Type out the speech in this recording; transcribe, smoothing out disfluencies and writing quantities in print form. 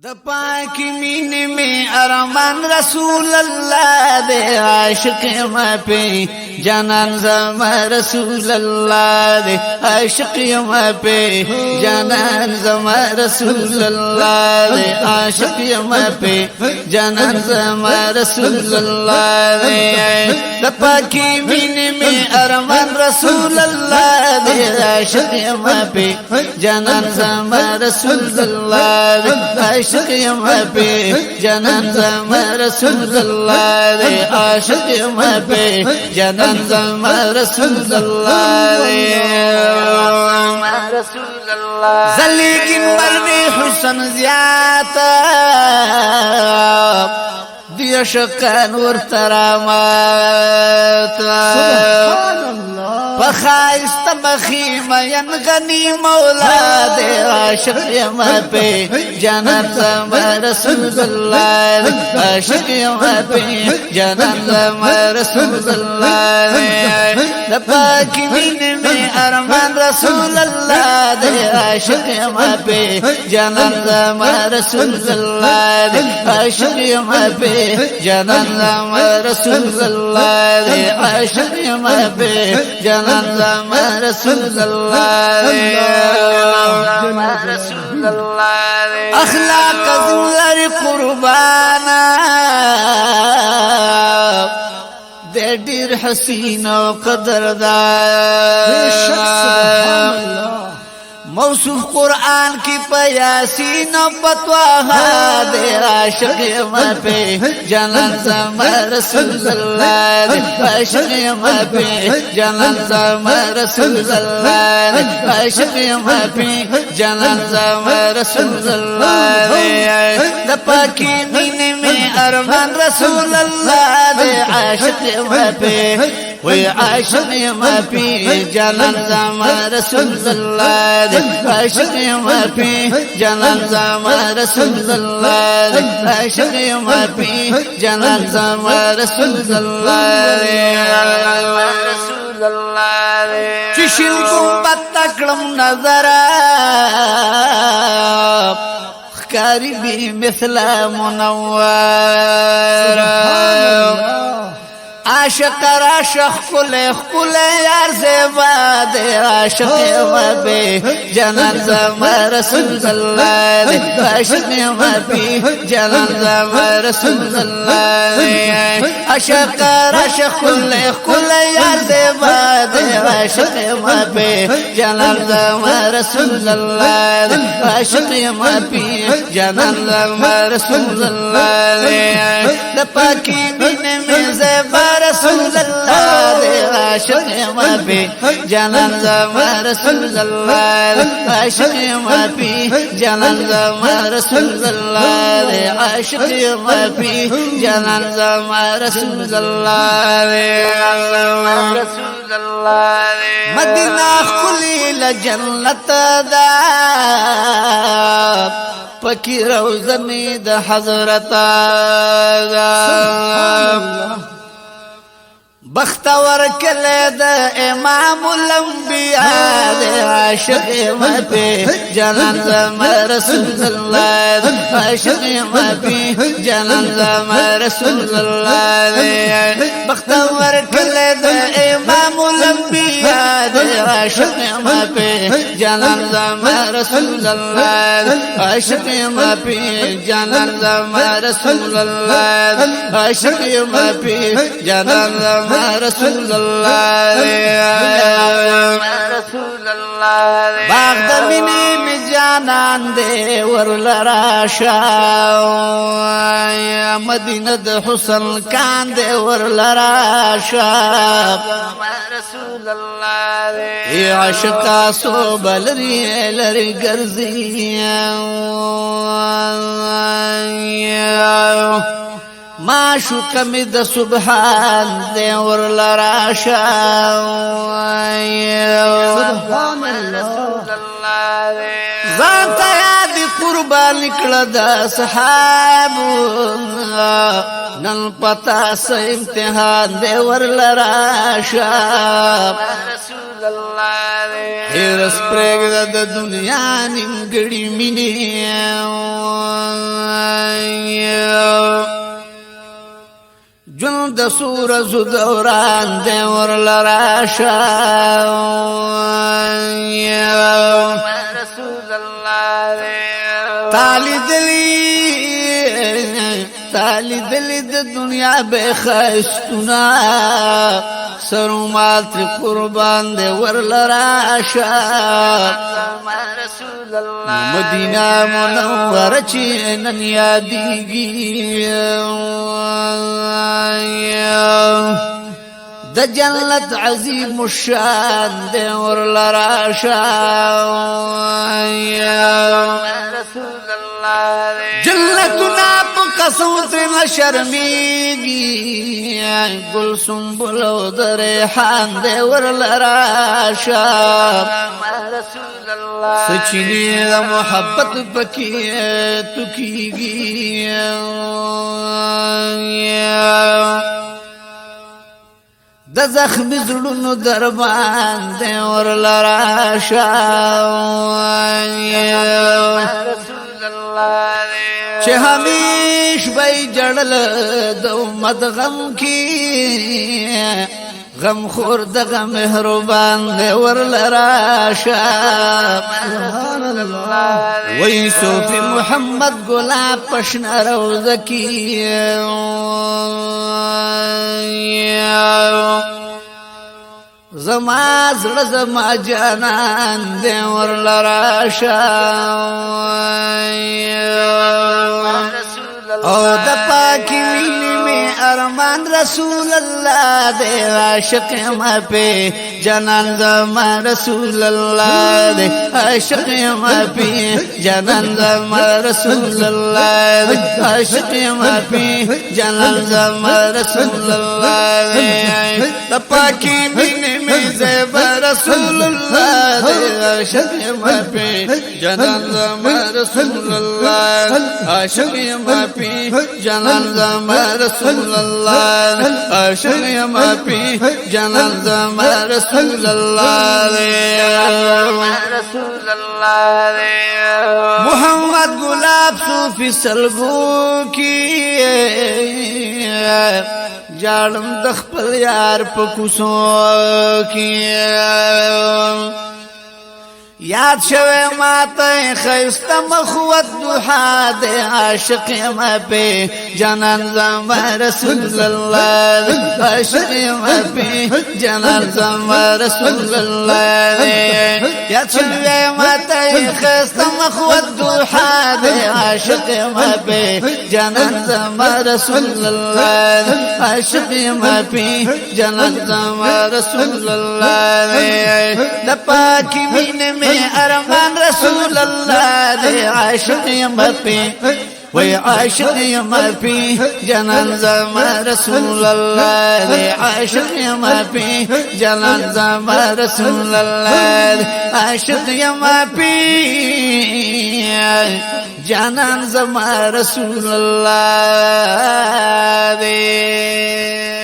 د پاک مین میں ارمان رسول اللہ دے عاشق ما پہ جانان زما رسول اللہ دے عاشق ما پہ جانان زما رسول اللہ دے عاشق ما پہ جانان زما رسول اللہ دے د پاک مین میں ارمان رسول اللہ دے عاشق ما پہ جانان زما رسول اللہ دے عاشق ما پہ جانان زما رسول اللہ دے عاشق ما پہ جانان زما رسول اللہ دے زلیگی مرمی حسن زیادہ دیا شکان ورطرامات بخائست بخیم ینغنی مولا دے عاشق ما پہ جانان زما رسول اللہ دے عاشق ما پہ جانان زما رسول اللہ دے دپاک مین میں ارمان رسول اللہ دے عاشق ما پہ جانان زما رسول اللہ دے عاشق ما پہ جانان زما رسول اللہ دے عاشق ما پہ جانان زما رسول اللہ دے اخلاق زملر قربانا دے دیر حسین و قدردان موصوف قرآن کی پیاسین و پتواہا دے عاشق ما پہ جانان زما رسول اللہ دے عاشق ما پہ جانان زما رسول اللہ دے عاشق ما پہ جانان زما رسول اللہ دے دپاکی مین میں ارمان رسول اللہ دے عاشق ما پہ وی عاشق ما پہ جانان زما رسول اللہ دے عاشق ما پہ جانان زما رسول اللہ دے عاشق ما پہ جانان زما رسول اللہ دے چشل گنبت تکڑم نظر خکاری بھی مثل منور عاشق راشق کلے کلے یار زیبا دے عاشق ما پہ جانان زما رسول اللہ دے عاشق ما پہ جانان زما رسول اللہ دے عاشق راشق کلے کلے یار زیبا دے عاشق ما پہ جانان زما رسول اللہ دے عاشق ما پہ جانان زما رسول اللہ دے دپاکی مین میں زیبا رسول اللہ دے عاشق ما پہ جانان زما رسول اللہ دے عاشق ما پہ جانان زما رسول اللہ دے عاشق ما پہ جانان زما رسول اللہ دے مدینہ خلیل جنت دا پکی روزنی دا حضرت دا بختور کلے دا امام الانبیاء دے عاشق ما پہ جانان زما رسول اللہ دے عاشق ما پہ جانان زما رسول اللہ دے بختور کلے دا امام الانبیاء دے عاشق ما پہ جانان زما رسول اللہ دے عاشق ما پہ جانان زما رسول اللہ دے عاشق ما پہ جانان زما رسول اللہ باغ دمینی میں جانان دے ورلراشا مدینہ دا حسن کان دے ورلراشا ای عاشقا سو بلری لری گرزی معشوق می د سبحان دے ورلراشا سبحان اللہ ذات یاد قربان نکڑا دا صحابو نن پتا سا امتحان دے ورلراشا هرس پرېږده د دنیا نیمګړې مینې جن د سورز دوران دے ورلراشا رسول اللہ تالی دلی د دنیا بے خستنا سرو مال تر قربان دے ورلراشا مدینہ منور چی نن یادیگی د جنت عظیم الشان دے ورلراشا جنتنا پا قسم ترنا شرمیگی گل سنبلو در ریحان دے ورلراشا سچینی دا محبت پکی تکیگی د زخم زړونو دربان دے ورلراشا چه همیش بی جڑل د امت غم کی غم خور دغه مهربان دے ورلراشا وی صوفی محمد گلاب پشن روز کی زما زړه زما جانان دے ورلراشا او د پاکی ویلی میں ارمان رسول اللہ دے عاشق ما پہ جنان زما رسول اللہ دے عاشق ما پہ جنان زما رسول اللہ دے عاشق ما پہ جنان زما رسول اللہ دے د پاکی ویلی میں زیب رسول اللہ دے عاشق ما پہ جنان زما رسول اللہ دے عاشق ما پہ جنان زما رسول اللہ عاشق ما پی جنان زما رسول اللہ محمد گلاب صوفی سلگو کی جاڑم دخپل یار پکوسوں کی یاد شوے ماتے خیست مخوت دوحا دے عاشق ما پہ جنان زما رسول اللہ دے عاشق ما پہ جنان زما رسول اللہ دے یاد شوے ماتے خیست مخوت دوحا دے عاشق ما پہ جنان زما رسول اللہ دے عاشق ما پہ جنان زما رسول اللہ دے دپا کی مین میں ارمان رسول اللہ دے عاشق ما پہ وی عاشق ما پہ جنان زما رسول اللہ دے عاشق ما پہ جنان زما رسول اللہ دے عاشق ما پہ جنان زما رسول اللہ دے